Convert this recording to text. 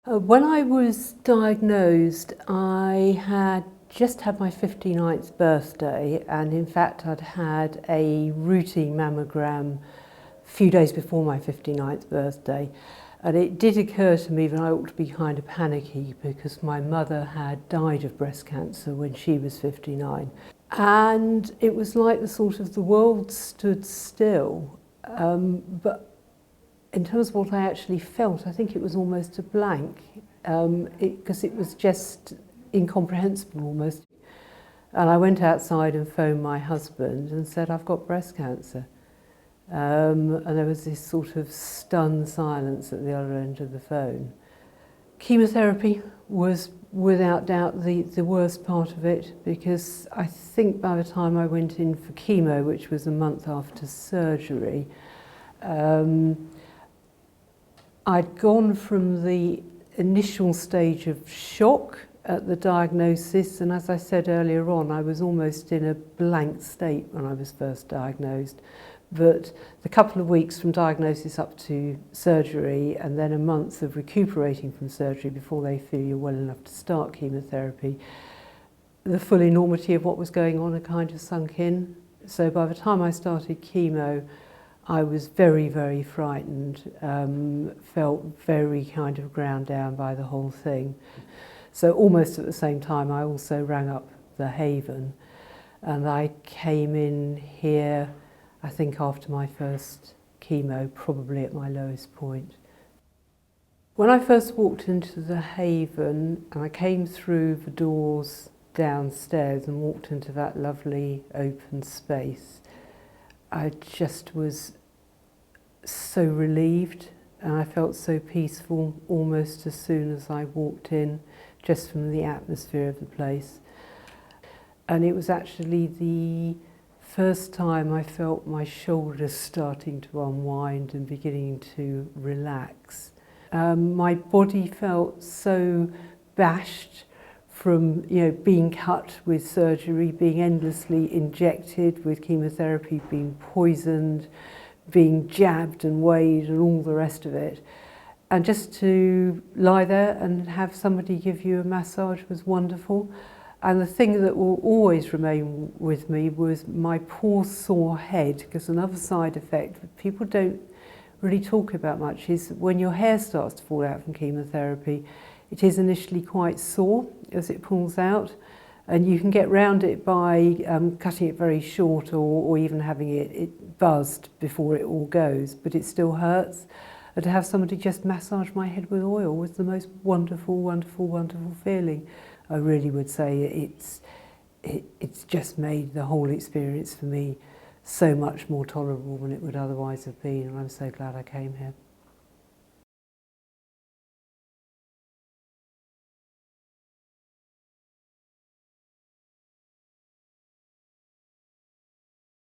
When I was diagnosed, I had just had my 59th birthday, and in fact I'd had a routine mammogram a few days before my 59th birthday. And it did occur to me that I ought to be kind of panicky because my mother had died of breast cancer when she was 59. And it was like the world stood still. But in terms of what I actually felt, I think it was almost a blank, because it was just incomprehensible almost. And I went outside and phoned my husband and said, I've got breast cancer. And there was this sort of stunned silence at the other end of the phone. Chemotherapy was without doubt the worst part of it, because I think by the time I went in for chemo, which was a month after surgery, I'd gone from the initial stage of shock at the diagnosis, and as I said earlier on, I was almost in a blank state when I was first diagnosed. But the couple of weeks from diagnosis up to surgery, and then a month of recuperating from surgery before they feel you're well enough to start chemotherapy, the full enormity of what was going on had kind of sunk in. So by the time I started chemo, I was very, very frightened, felt very kind of ground down by the whole thing. So almost at the same time, I also rang up the Haven, and I came in here, I think after my first chemo, probably at my lowest point. When I first walked into the Haven, and I came through the doors downstairs and walked into that lovely open space, I just was so relieved, and I felt so peaceful almost as soon as I walked in, just from the atmosphere of the place. And it was actually the first time I felt my shoulders starting to unwind and beginning to relax. My body felt so bashed from being cut with surgery, being endlessly injected with chemotherapy, being poisoned, being jabbed and weighed and all the rest of it. And just to lie there and have somebody give you a massage was wonderful. And the thing that will always remain with me was my poor sore head, because another side effect that people don't really talk about much is when your hair starts to fall out from chemotherapy, it is initially quite sore as it pulls out, and you can get round it by cutting it very short or even having it buzzed before it all goes, but it still hurts. And to have somebody just massage my head with oil was the most wonderful, wonderful, wonderful feeling. I really would say it's just made the whole experience for me so much more tolerable than it would otherwise have been, and I'm so glad I came here.